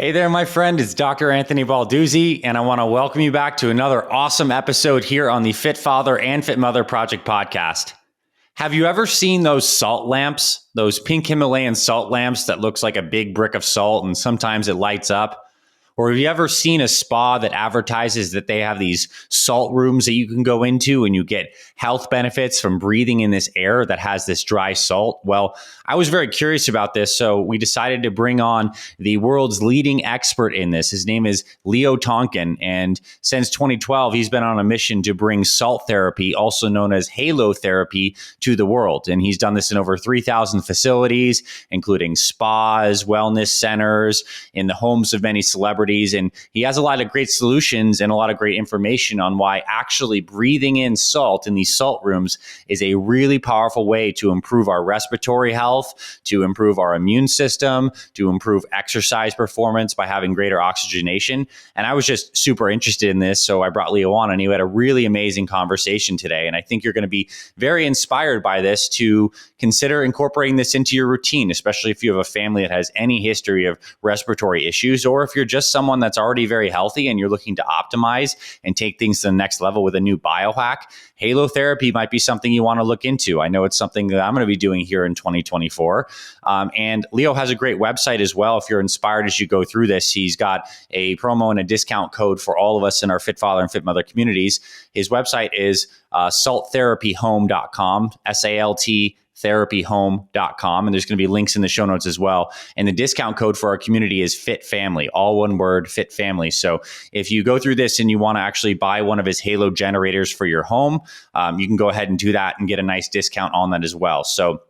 Hey there, my friend. It's Dr. Anthony Balduzzi, and I want to welcome you back to another awesome episode here on the Fit Father and Fit Mother Project podcast. Have you ever seen those salt lamps, those pink Himalayan salt lamps that looks like a big brick of salt and sometimes it lights up? Or have you ever seen a spa that advertises that they have these salt rooms that you can go into and you get health benefits from breathing in this air that has this dry salt? Well, I was very curious about this, so we decided to bring on the world's leading expert in this. His name is Leo Tonkin, and since 2012, he's been on a mission to bring salt therapy, also known as halotherapy, to the world. And he's done this in over 3,000 facilities, including spas, wellness centers, in the homes of many celebrities. And he has a lot of great solutions and a lot of great information on why actually breathing in salt in these salt rooms is a really powerful way to improve our respiratory health, to improve our immune system, to improve exercise performance by having greater oxygenation. And I was just super interested in this, so I brought Leo on, and he had a really amazing conversation today. And I think you're going to be very inspired by this to consider incorporating this into your routine, especially if you have a family that has any history of respiratory issues, or if you're just someone that's already very healthy and you're looking to optimize and take things to the next level with a new biohack. Halotherapy might be something you want to look into. I know it's something that I'm going to be doing here in 2024. And Leo has a great website as well. If you're inspired as you go through this, he's got a promo and a discount code for all of us in our Fit Father and Fit Mother communities. His website is salttherapyhome.com, SALT therapyhome.com. And there's going to be links in the show notes as well. And the discount code for our community is Fit Family, all one word, Fit Family. So if you go through this and you want to actually buy one of his halogenerators for your home, you can go ahead and do that and get a nice discount on that as well. So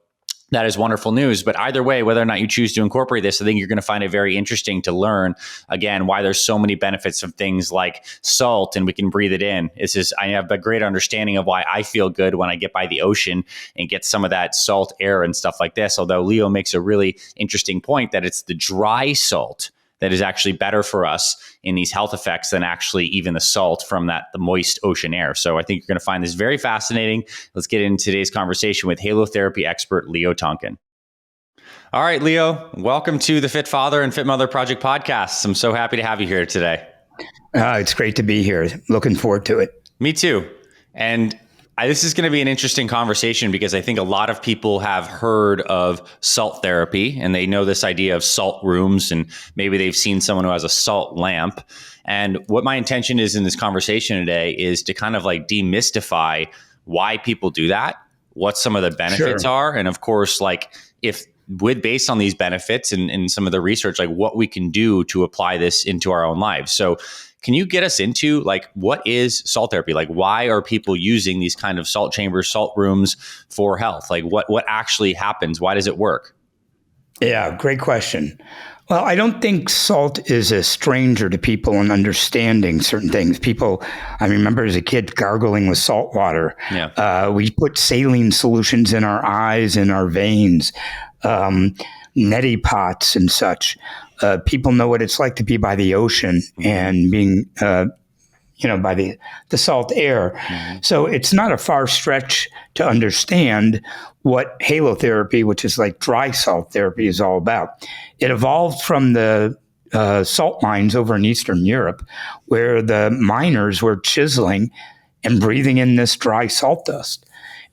that is wonderful news. But either way, whether or not you choose to incorporate this, I think you're going to find it very interesting to learn, again, why there's so many benefits of things like salt and we can breathe it in. I have a great understanding of why I feel good when I get by the ocean and get some of that salt air and stuff like this. Although Leo makes a really interesting point that it's the dry salt that is actually better for us in these health effects than actually even the salt from the moist ocean air. So I think you're going to find this very fascinating. Let's get into today's conversation with halotherapy expert Leo Tonkin. All right, Leo, welcome to the Fit Father and Fit Mother Project podcast. I'm so happy to have you here today. It's great to be here. Looking forward to it. Me too. And this is going to be an interesting conversation because I think a lot of people have heard of salt therapy and they know this idea of salt rooms, and maybe they've seen someone who has a salt lamp. And what my intention is in this conversation today is to kind of like demystify why people do that, what some of the benefits are, and of course, like based on these benefits and some of the research, like what we can do to apply this into our own lives. So can you get us into like, what is salt therapy? Like, why are people using these kind of salt chambers, salt rooms for health? Like what actually happens? Why does it work? Yeah, great question. Well, I don't think salt is a stranger to people in understanding certain things. I remember as a kid gargling with salt water. Yeah. We put saline solutions in our eyes, in our veins, neti pots and such. People know what it's like to be by the ocean and being, by the salt air. Mm-hmm. So it's not a far stretch to understand what halotherapy, which is like dry salt therapy, is all about. It evolved from the salt mines over in Eastern Europe, where the miners were chiseling and breathing in this dry salt dust.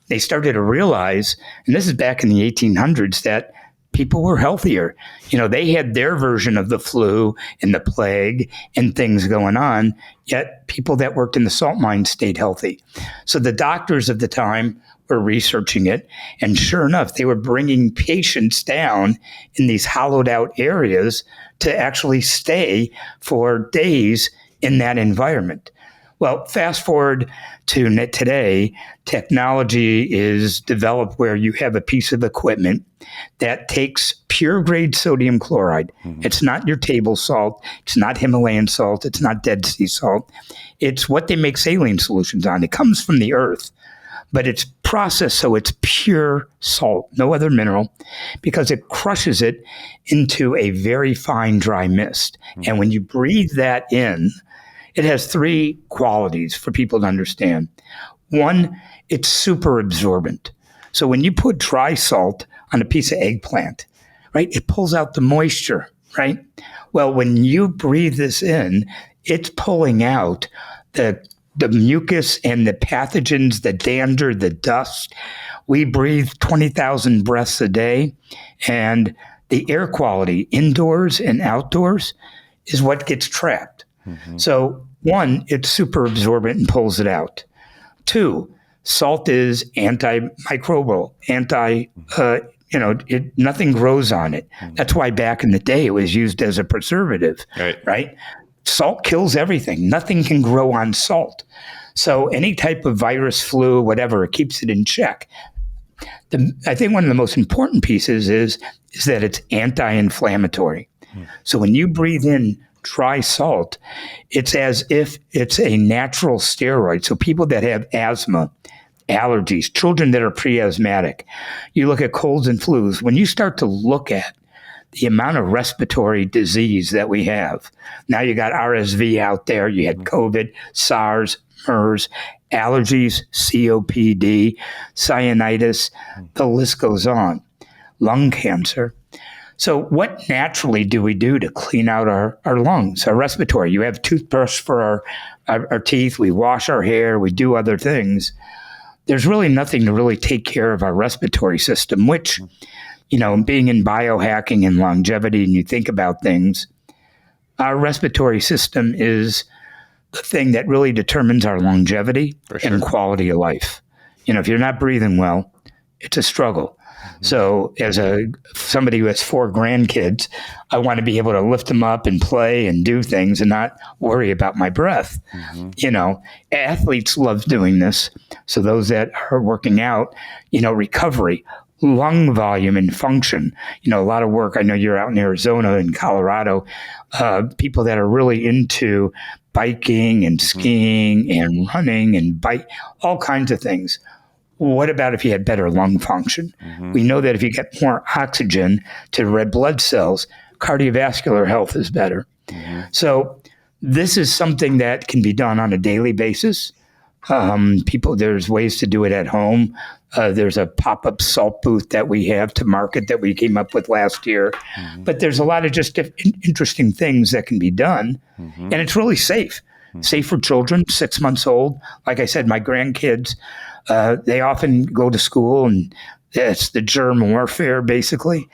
They started to realize, and this is back in the 1800s, that people were healthier. They had their version of the flu and the plague and things going on, yet people that worked in the salt mines stayed healthy. So the doctors of the time were researching it, and sure enough, they were bringing patients down in these hollowed out areas to actually stay for days in that environment. Well, fast forward to today, technology is developed where you have a piece of equipment that takes pure grade sodium chloride. Mm-hmm. It's not your table salt. It's not Himalayan salt. It's not Dead Sea salt. It's what they make saline solutions on. It comes from the earth, but it's processed so it's pure salt, no other mineral, because it crushes it into a very fine dry mist. Mm-hmm. And when you breathe that in, it has three qualities for people to understand. One, it's super absorbent. So when you put dry salt on a piece of eggplant, right, it pulls out the moisture right? Well, when you breathe this in, it's pulling out the mucus and the pathogens, the dander, the dust. We breathe 20,000 breaths a day, and the air quality indoors and outdoors is what gets trapped. So one, it's super absorbent and pulls it out. Two, salt is antimicrobial, nothing grows on it. That's why back in the day it was used as a preservative, right? Salt kills everything. Nothing can grow on salt. So any type of virus, flu, whatever, it keeps it in check. I think one of the most important pieces is that it's anti-inflammatory. So when you breathe in dry salt, it's as if it's a natural steroid. So people that have asthma, allergies, children that are pre-asthmatic, you look at colds and flus, when you start to look at the amount of respiratory disease that we have, now you got RSV out there, you had COVID, SARS, MERS, allergies, COPD, cyanitis, the list goes on, lung cancer. So what naturally do we do to clean out our lungs, our respiratory? You have toothbrush for our teeth, we wash our hair, we do other things. There's really nothing to really take care of our respiratory system, which, being in biohacking and longevity, and you think about things, our respiratory system is the thing that really determines our longevity and quality of life. If you're not breathing well, it's a struggle. So as somebody who has 4 grandkids, I want to be able to lift them up and play and do things and not worry about my breath. Athletes love doing this. So those that are working out, recovery, lung volume and function, a lot of work. I know you're out in Arizona and Colorado, people that are really into biking and skiing and running and all kinds of things. What about if you had better lung function? We know that if you get more oxygen to red blood cells, cardiovascular health is better. So this is something that can be done on a daily basis. There's ways to do it at home. There's a pop-up salt booth that we have to market that we came up with last year. But there's a lot of just interesting things that can be done. And it's really safe. Safe for children, 6 months old. Like I said, my grandkids, they often go to school and it's the germ warfare basically.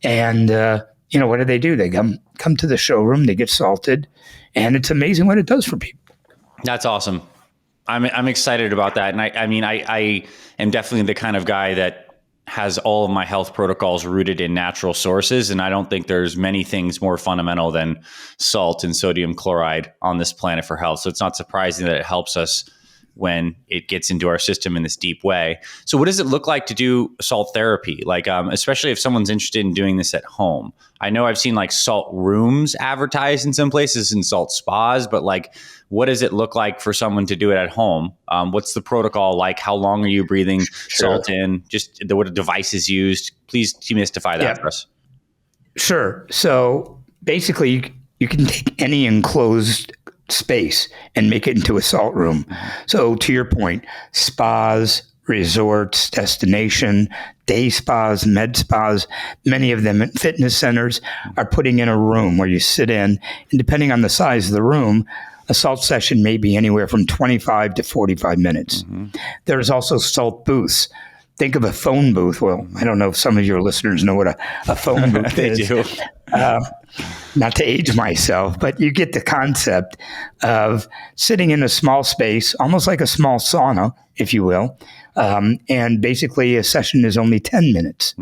And, what do? They come to the showroom, they get salted, and it's amazing what it does for people. That's awesome. I'm excited about that. And I am definitely the kind of guy that has all of my health protocols rooted in natural sources. And I don't think there's many things more fundamental than salt and sodium chloride on this planet for health. So it's not surprising that it helps us when it gets into our system in this deep way. So what does it look like to do salt therapy? Like, especially if someone's interested in doing this at home. I know I've seen like salt rooms advertised in some places and salt spas, but like, what does it look like for someone to do it at home? What's the protocol like? How long are you breathing salt in? Just what a device is used? Please demystify that for us. Sure. So basically, you can take any enclosed space and make it into a salt room. So to your point, spas, resorts, destination, day spas, med spas, many of them at fitness centers are putting in a room where you sit in, and depending on the size of the room, a salt session may be anywhere from 25 to 45 minutes. There's also salt booths. Think of a phone booth. Well, I don't know if some of your listeners know what a phone booth They is. do. Not to age myself, but you get the concept of sitting in a small space, almost like a small sauna, if you will. And basically a session is only 10 minutes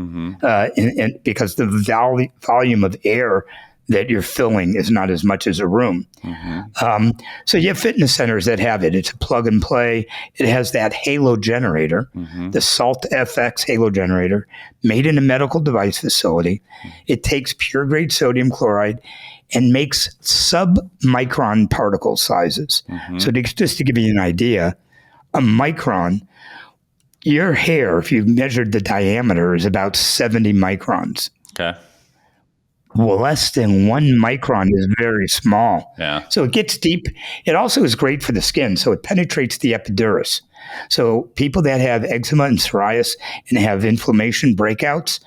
because the volume of air that you're filling is not as much as a room. So you have fitness centers that have it. It's a plug and play. It has that halogenerator, the Salt FX halogenerator, made in a medical device facility. It takes pure grade sodium chloride and makes sub-micron particle sizes. So just to give you an idea, a micron, your hair, if you measured the diameter, is about 70 microns. Okay. Less than 1 micron is very small. Yeah. So it gets deep. It also is great for the skin. So it penetrates the epidermis. So people that have eczema and psoriasis and have inflammation breakouts,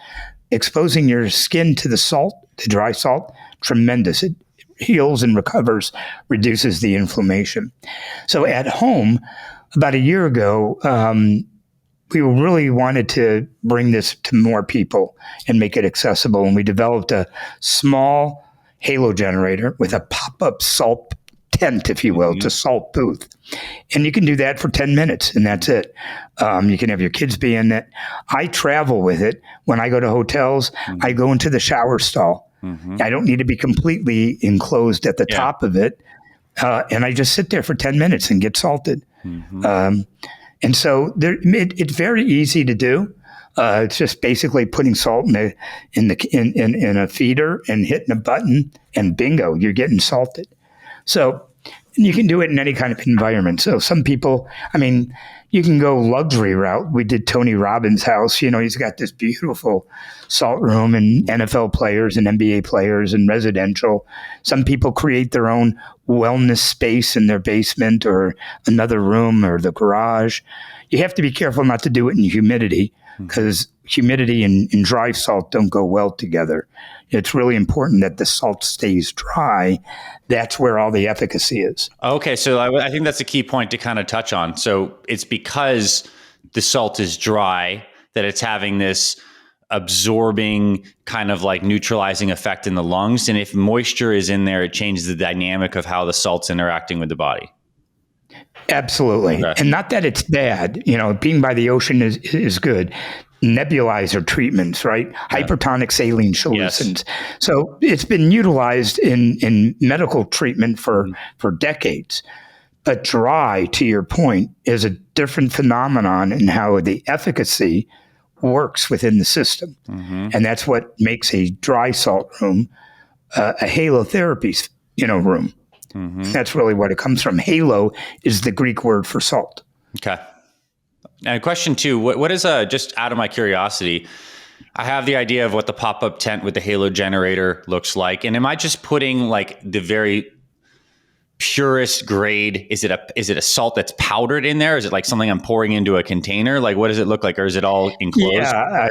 exposing your skin to the salt, the dry salt, tremendous. It heals and recovers, reduces the inflammation. So at home, about a year ago, we really wanted to bring this to more people and make it accessible. And we developed a small halogenerator with a pop-up salt tent, if you will, Mm-hmm. to salt booth. And you can do that for 10 minutes, and that's it. You can have your kids be in it. I travel with it. When I go to hotels, Mm-hmm. I go into the shower stall. Mm-hmm. I don't need to be completely enclosed at the top of it. And I just sit there for 10 minutes and get salted. Mm-hmm. And so it's very easy to do. It's just basically putting salt in a feeder and hitting a button, and bingo, you're getting salted. So you can do it in any kind of environment. So some people, I mean, you can go luxury route. We did Tony Robbins' house. You know, he's got this beautiful salt room, and NFL players and NBA players and residential. Some people create their own wellness space in their basement or another room or the garage. You have to be careful not to do it in humidity, because humidity and dry salt don't go well together. It's really important that the salt stays dry. That's where all the efficacy is. Okay, so I think that's a key point to kind of touch on. So it's because the salt is dry that it's having this absorbing kind of like neutralizing effect in the lungs. And if moisture is in there, it changes the dynamic of how the salt's interacting with the body. Absolutely. Okay. And not that it's bad. You know, being by the ocean is good. Nebulizer treatments, right? Yeah. Hypertonic saline solutions. Yes. So it's been utilized in medical treatment for decades. But dry, to your point, is a different phenomenon in how the efficacy works within the system. Mm-hmm. And that's what makes a dry salt room a halotherapy, room. Mm-hmm. That's really what it comes from. Halo is the Greek word for salt. Okay. And question two, what is just out of my curiosity, I have the idea of what the pop-up tent with the halogenerator looks like. And am I just putting like the very purest grade? Is it a salt that's powdered in there? Is it like something I'm pouring into a container? Like, what does it look like? Or is it all enclosed? Yeah,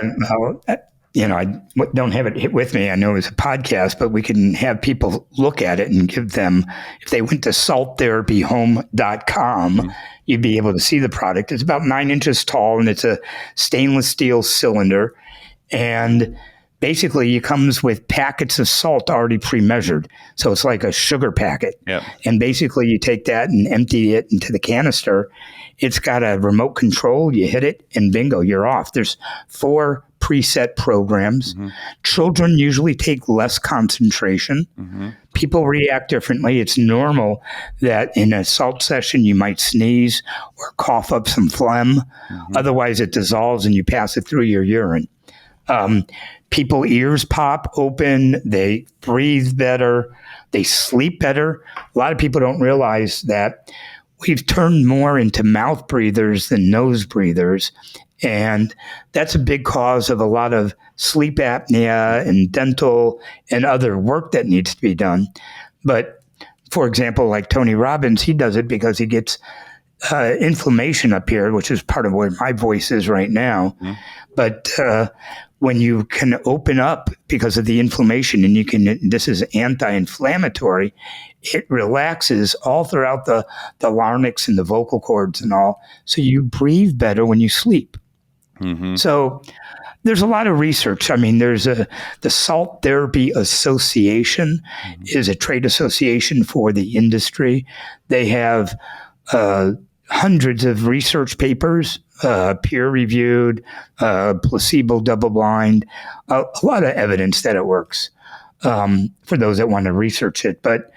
I don't have it with me. I know it's a podcast, but we can have people look at it and give them, if they went to salttherapyhome.com, mm-hmm. you'd be able to see the product. It's about 9 inches tall, and it's a stainless steel cylinder. And basically, it comes with packets of salt already pre-measured. So it's like a sugar packet. Yep. And basically, you take that and empty it into the canister. It's got a remote control. You hit it, and bingo, you're off. There's 4 preset programs. Mm-hmm. Children usually take less concentration. Mm-hmm. People react differently. It's normal that in a salt session you might sneeze or cough up some phlegm. Mm-hmm. Otherwise, it dissolves and you pass it through your urine. People ears pop open. They breathe better. They sleep better. A lot of people don't realize that we've turned more into mouth breathers than nose breathers. And that's a big cause of a lot of sleep apnea and dental and other work that needs to be done. But for example, like Tony Robbins, he does it because he gets inflammation up here, which is part of where my voice is right now. Mm-hmm. But when you can open up because of the inflammation, and this is anti-inflammatory, it relaxes all throughout the larynx and the vocal cords and all. So you breathe better when you sleep. Mm-hmm. So there's a lot of research. I mean, there's the Salt Therapy Association mm-hmm. is a trade association for the industry. They have hundreds of research papers, peer-reviewed, placebo, double-blind, a lot of evidence that it works for those that want to research it. But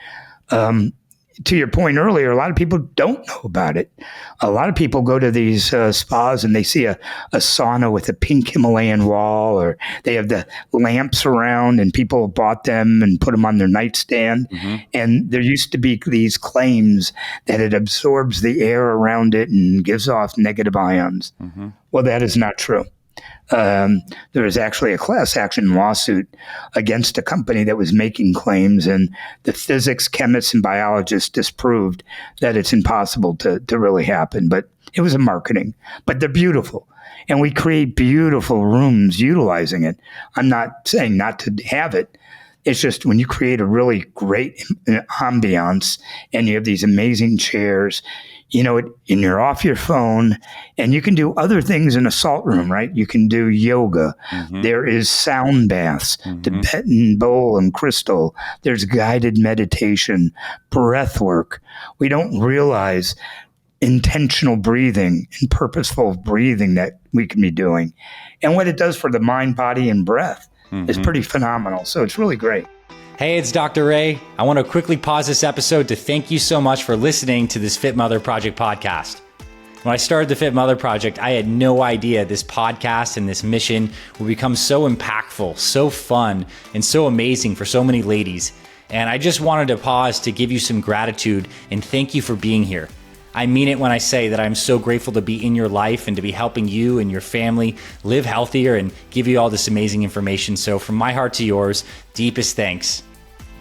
to your point earlier, a lot of people don't know about it. A lot of people go to these spas and they see a sauna with a pink Himalayan wall, or they have the lamps around and people bought them and put them on their nightstand. Mm-hmm. And there used to be these claims that it absorbs the air around it and gives off negative ions. Mm-hmm. Well, that is not true. There was actually a class action lawsuit against a company that was making claims, and the physics, chemists, and biologists disproved that it's impossible to really happen. But it was a marketing. But they're beautiful, and we create beautiful rooms utilizing it. I'm not saying not to have it. It's just when you create a really great ambiance and you have these amazing chairs, and you're off your phone, and you can do other things in a salt room, right? You can do yoga. Mm-hmm. There is sound baths, Tibetan bowl and crystal. There's guided meditation, breath work. We don't realize intentional breathing and purposeful breathing that we can be doing. And what it does for the mind, body, and breath is pretty phenomenal. So it's really great. Hey, it's Dr. Ray. I want to quickly pause this episode to thank you so much for listening to this Fit Mother Project podcast. When I started the Fit Mother Project, I had no idea this podcast and this mission would become so impactful, so fun, and so amazing for so many ladies. And I just wanted to pause to give you some gratitude and thank you for being here. I mean it when I say that I'm so grateful to be in your life and to be helping you and your family live healthier and give you all this amazing information. So from my heart to yours, deepest thanks.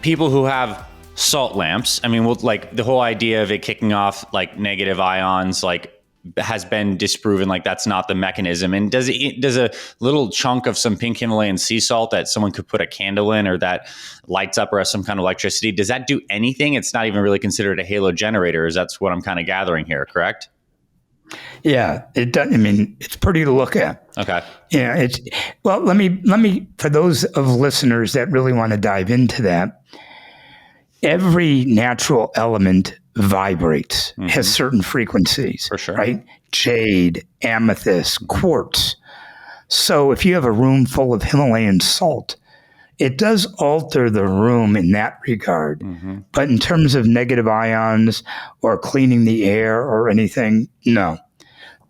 People who have salt lamps, like the whole idea of it kicking off like negative ions, like has been disproven, like that's not the mechanism. And does a little chunk of some pink Himalayan sea salt that someone could put a candle in or that lights up or has some kind of electricity, does that do anything? It's not even really considered a halogenerator, is that's what I'm kind of gathering here, correct? Yeah, it does. It's pretty to look at. Okay. Yeah, let me, for those of listeners that really want to dive into that, every natural element vibrates, has certain frequencies, for sure, right? Jade, amethyst, quartz. So if you have a room full of Himalayan salt, it does alter the room in that regard. But in terms of negative ions or cleaning the air or anything, no.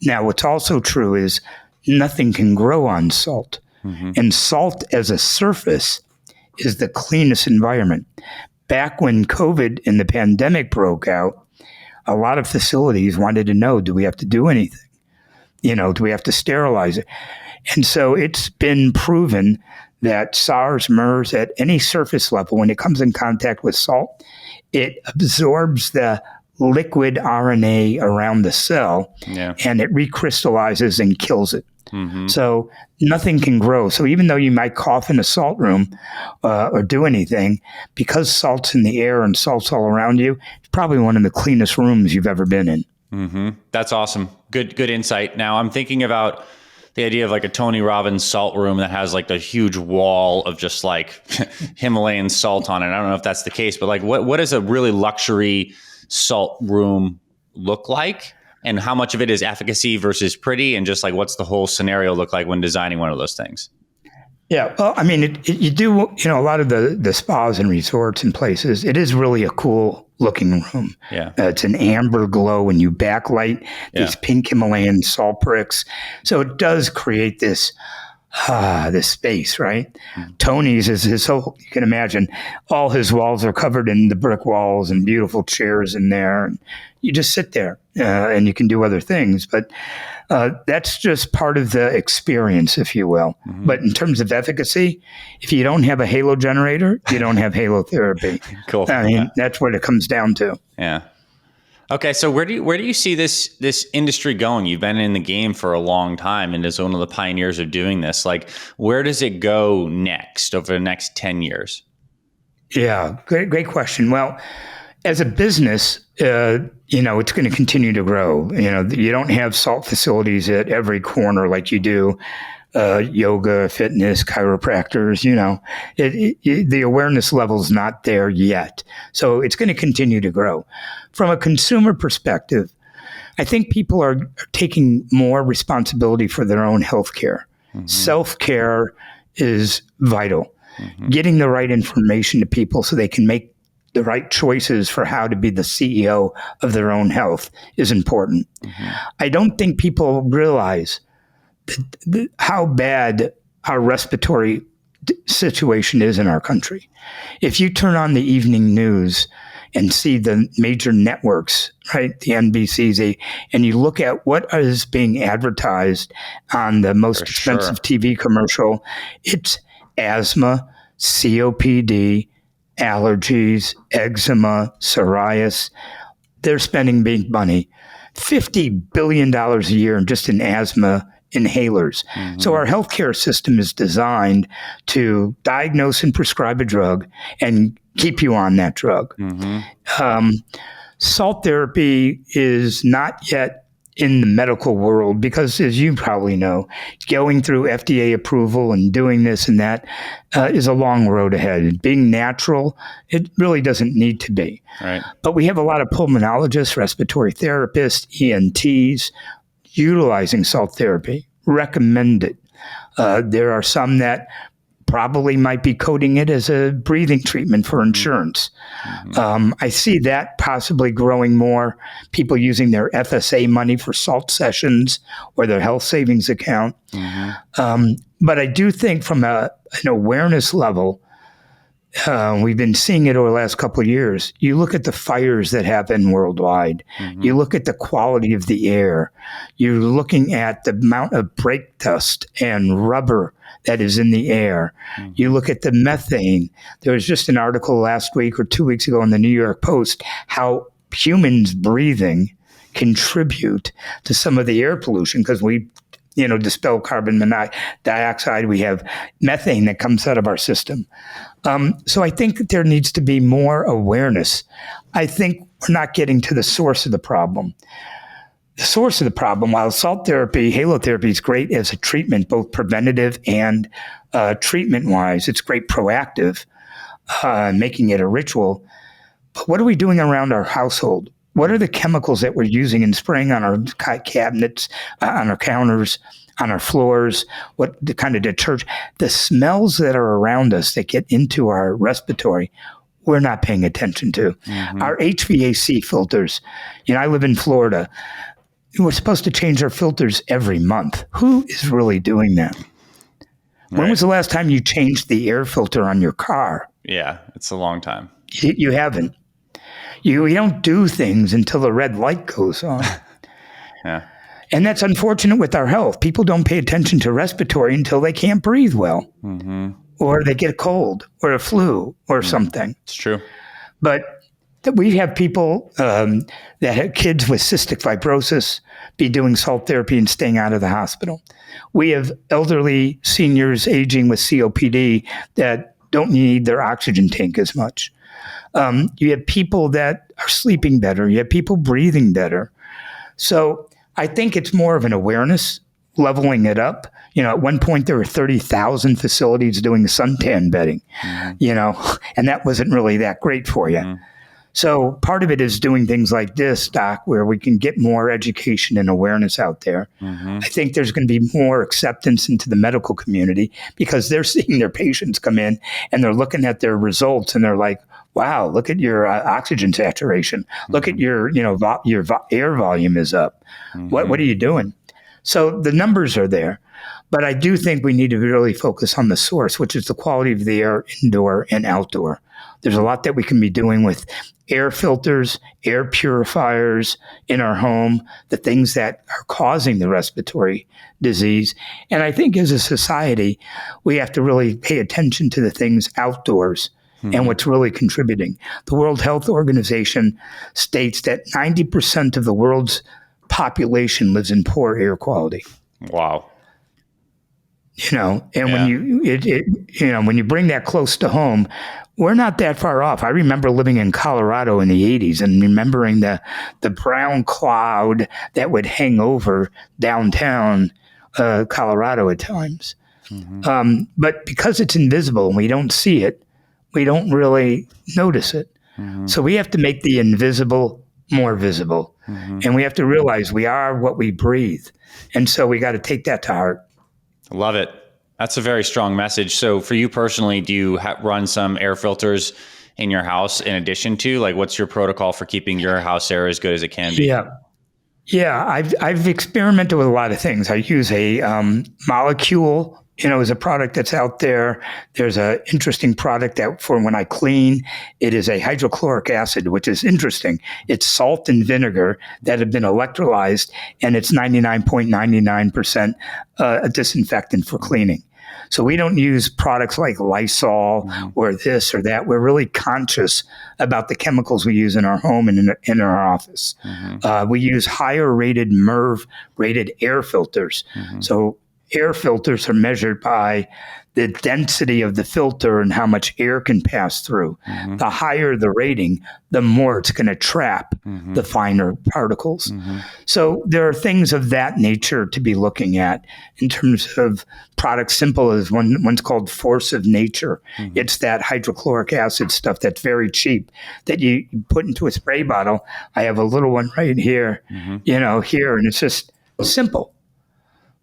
Now, what's also true is nothing can grow on salt. And salt as a surface is the cleanest environment. Back when COVID and the pandemic broke out, a lot of facilities wanted to know, do we have to do anything? Do we have to sterilize it? And so it's been proven that SARS, MERS, at any surface level, when it comes in contact with salt, it absorbs the liquid RNA around the cell, and it recrystallizes and kills it. So nothing can grow. So even though you might cough in a salt room or do anything, because salt's in the air and salt's all around you, it's probably one of the cleanest rooms you've ever been in. That's awesome. Good insight. Now I'm thinking about the idea of like a Tony Robbins salt room that has like the huge wall of just like Himalayan salt on it. I don't know if that's the case, but like what does a really luxury salt room look like? And how much of it is efficacy versus pretty? And just like, what's the whole scenario look like when designing one of those things? Yeah. Well, you do, a lot of the spas and resorts and places, it is really a cool looking room. Yeah. It's an amber glow when you backlight these pink Himalayan salt bricks. So it does create this space, right? Tony's is his whole, you can imagine, all his walls are covered in the brick walls and beautiful chairs in there. And you just sit there and you can do other things. But that's just part of the experience, if you will. But in terms of efficacy, if you don't have a halogenerator, you don't have halotherapy. Cool. That's what it comes down to. Yeah. Okay, so where do you see this industry going? You've been in the game for a long time and as one of the pioneers of doing this. Like, where does it go next over the next 10 years? Yeah, great question. Well, as a business, it's going to continue to grow. You don't have salt facilities at every corner like you do yoga, fitness, chiropractors. The awareness level is not there yet. So it's going to continue to grow. From a consumer perspective, I think people are taking more responsibility for their own healthcare. Self-care is vital. Getting the right information to people so they can make the right choices for how to be the CEO of their own health is important. I don't think people realize how bad our respiratory situation is in our country. If you turn on the evening news and see the major networks, right, the NBCs, and you look at what is being advertised on the most expensive TV commercial, it's asthma, COPD, allergies, eczema, psoriasis. They're spending big money, $50 billion a year just in asthma inhalers. So our healthcare system is designed to diagnose and prescribe a drug and keep you on that drug. Salt therapy is not yet in the medical world because, as you probably know, going through FDA approval and doing this and that is a long road ahead. Being natural, it really doesn't need to be. Right. But we have a lot of pulmonologists, respiratory therapists, ENTs utilizing salt therapy, recommend it. There are some that probably might be coding it as a breathing treatment for insurance. I see that possibly growing more, people using their FSA money for salt sessions or their health savings account. But I do think from an awareness level, we've been seeing it over the last couple of years. You look at the fires that happen worldwide. You look at the quality of the air. You're looking at the amount of brake dust and rubber that is in the air. You look at the methane. There was just an article last week or 2 weeks ago in the New York Post how humans breathing contribute to some of the air pollution because we dispel carbon dioxide. We have methane that comes out of our system. So I think there needs to be more awareness. I think we're not getting to the source of the problem. The source of the problem, while salt therapy, halotherapy is great as a treatment, both preventative and treatment-wise. It's great proactive, making it a ritual. But what are we doing around our household? What are the chemicals that we're using and spraying on our cabinets, on our counters, on our floors? What the kind of detergent? The smells that are around us that get into our respiratory, we're not paying attention to. Our HVAC filters. I live in Florida. We're supposed to change our filters every month. Who is really doing that? Right. When was the last time you changed the air filter on your car? Yeah, it's a long time. You haven't. You don't do things until the red light goes on. Yeah. And that's unfortunate with our health. People don't pay attention to respiratory until they can't breathe well. Or they get a cold or a flu or something. It's true. But we have people that have kids with cystic fibrosis be doing salt therapy and staying out of the hospital. We have elderly seniors aging with COPD that don't need their oxygen tank as much. You have people that are sleeping better. You have people breathing better. So I think it's more of an awareness, leveling it up. At one point there were 30,000 facilities doing suntan bedding, and that wasn't really that great for you. So part of it is doing things like this, Doc, where we can get more education and awareness out there. I think there's going to be more acceptance into the medical community because they're seeing their patients come in and they're looking at their results and they're like, wow, look at your oxygen saturation. Look at your air volume is up. What are you doing? So the numbers are there. But I do think we need to really focus on the source, which is the quality of the air indoor and outdoor. There's a lot that we can be doing with air filters, air purifiers in our home, the things that are causing the respiratory disease. And I think as a society, we have to really pay attention to the things outdoors and what's really contributing. The World Health Organization states that 90% of the world's population lives in poor air quality. Wow. When you bring that close to home, we're not that far off. I remember living in Colorado in the 80s and remembering the brown cloud that would hang over downtown Colorado at times. But because it's invisible and we don't see it, we don't really notice it. So we have to make the invisible more visible. And we have to realize we are what we breathe. And so we got to take that to heart. Love it. That's a very strong message. So for you personally, do you run some air filters in your house in addition to, what's your protocol for keeping your house air as good as it can be? Yeah. I've experimented with a lot of things. I use a molecule, is a product that's out there. There's an interesting product that for when I clean, it is a hydrochloric acid, which is interesting. It's salt and vinegar that have been electrolyzed, and it's 99.99% a disinfectant for cleaning. So we don't use products like Lysol or this or that. We're really conscious about the chemicals we use in our home and in our office. We use higher rated MERV rated air filters. So air filters are measured by the density of the filter and how much air can pass through. The higher the rating, the more it's going to trap the finer particles. So there are things of that nature to be looking at in terms of products. Simple as one's called Force of Nature. It's that hydrochloric acid stuff that's very cheap that you put into a spray bottle. I have a little one right here, here, and it's just simple.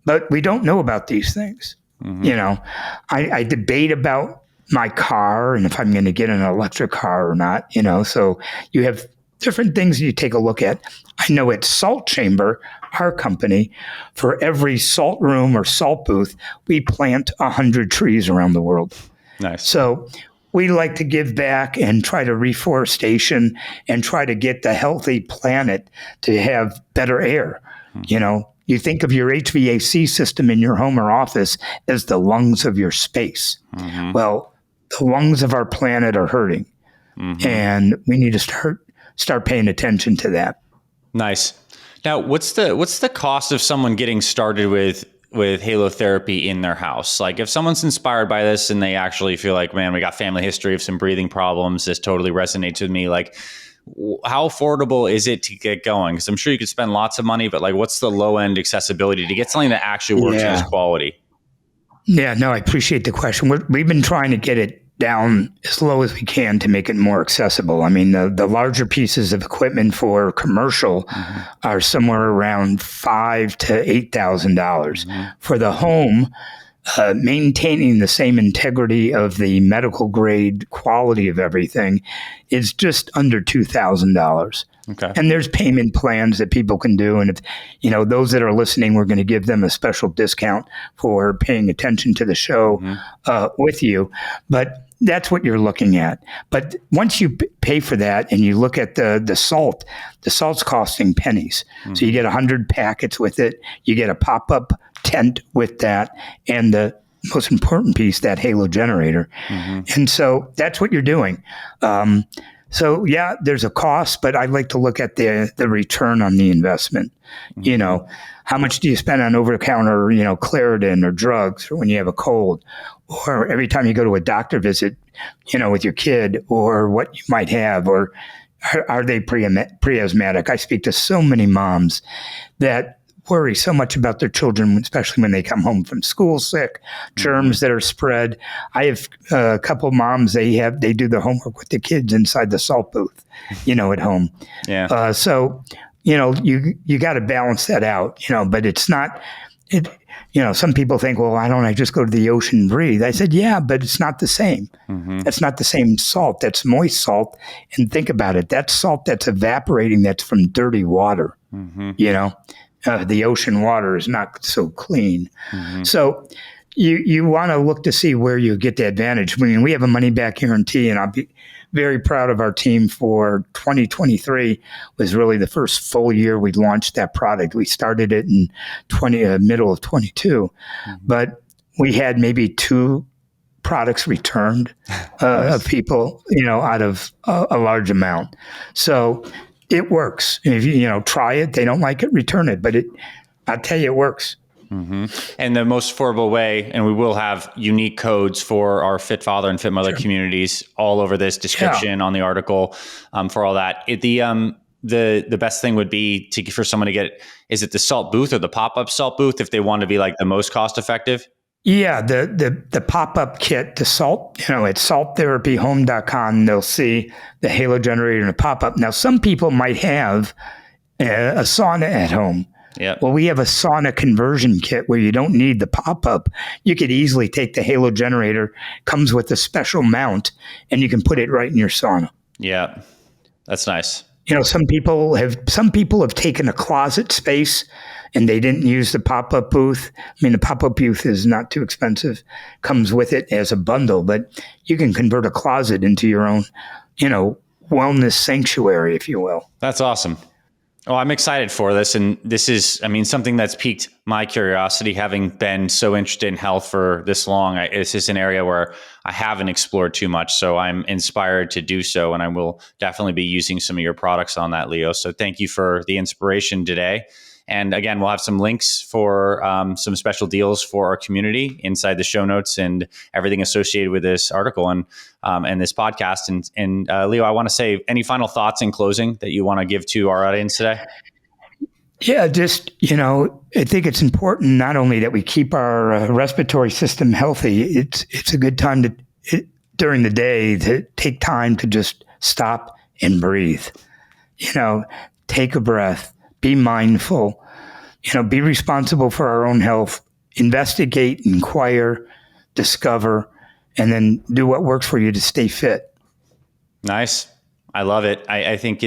But we don't know about these things. I debate about my car and if I'm going to get an electric car or not, so you have different things you take a look at. I know at Salt Chamber, our company, for every salt room or salt booth, we plant 100 trees around the world. Nice. So we like to give back and try to reforestation and try to get the healthy planet to have better air, You think of your HVAC system in your home or office as the lungs of your space. Well, the lungs of our planet are hurting, and we need to start paying attention to that. Nice. Now, what's the cost of someone getting started with halotherapy in their house? Like, if someone's inspired by this and they actually feel like, man, we got family history of some breathing problems, this totally resonates with me. Like, how affordable is it to get going? Because I'm sure you could spend lots of money, but like, what's the low end accessibility to get something that actually works and is quality? Yeah, no, I appreciate the question. We've been trying to get it down as low as we can to make it more accessible. I mean, the larger pieces of equipment for commercial are somewhere around $5,000 to $8,000. For the home, maintaining the same integrity of the medical grade quality of everything is just under $2,000. Okay. And there's payment plans that people can do. And if, those that are listening, we're going to give them a special discount for paying attention to the show with you. But that's what you're looking at. But once you pay for that and you look at the salt's costing pennies. So you get 100 packets with it. You get a pop-up tent with that, and the most important piece, that halogenerator. And so that's what you're doing. So yeah, there's a cost, but I like to look at the return on the investment. How much do you spend on over-the-counter, Claritin or drugs or when you have a cold, or every time you go to a doctor visit, with your kid, or what you might have, or are they pre-asthmatic? I speak to so many moms that worry so much about their children, especially when they come home from school sick, germs that are spread. I have a couple of moms, they do their homework with the kids inside the salt booth, at home. Yeah. So, you got to balance that out, but it's not, some people think, well, why don't I just go to the ocean and breathe? I said, yeah, but it's not the same. That's not the same salt. That's moist salt. And think about it. That's salt that's evaporating. That's from dirty water, the ocean water is not so clean. So you want to look to see where you get the advantage. I mean, we have a money back guarantee, and I'll be very proud of our team for 2023 was really the first full year we launched that product. We started it in middle of 22, but we had maybe 2 products returned of people, out of a large amount. So it works. If you try it, they don't like it, return it. But I tell you, it works. And the most affordable way, and we will have unique codes for our Fit Father and Fit Mother communities all over this description on the article for all that. The best thing would be for someone to get, is it the salt booth or the pop-up salt booth if they want to be like the most cost effective? Yeah, the pop-up kit, the salt, at salttherapyhome.com, they'll see the halogenerator and the pop-up. Now, some people might have a sauna at home. Yeah. Well, we have a sauna conversion kit where you don't need the pop-up. You could easily take the halogenerator, comes with a special mount, and you can put it right in your sauna. Yeah, that's nice. Some people have taken a closet space and they didn't use the pop-up booth. I mean, the pop-up booth is not too expensive, comes with it as a bundle, but you can convert a closet into your own, wellness sanctuary, if you will. That's awesome. Oh, I'm excited for this. And this is, something that's piqued my curiosity, having been so interested in health for this long. This is an area where I haven't explored too much. So I'm inspired to do so. And I will definitely be using some of your products on that, Leo. So thank you for the inspiration today. And again, we'll have some links for some special deals for our community inside the show notes and everything associated with this article and this podcast. And Leo, I want to say, any final thoughts in closing that you want to give to our audience today? Yeah, just, I think it's important not only that we keep our respiratory system healthy, it's a good time during the day to take time to just stop and breathe. Take a breath, be mindful, be responsible for our own health, investigate, inquire, discover, and then do what works for you to stay fit. Nice. I love it. I think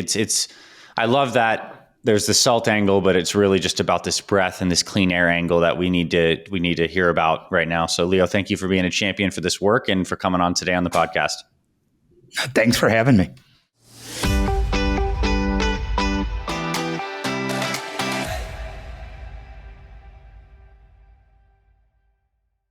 I love that there's the salt angle, but it's really just about this breath and this clean air angle that we need to hear about right now. So Leo, thank you for being a champion for this work and for coming on today on the podcast. Thanks for having me.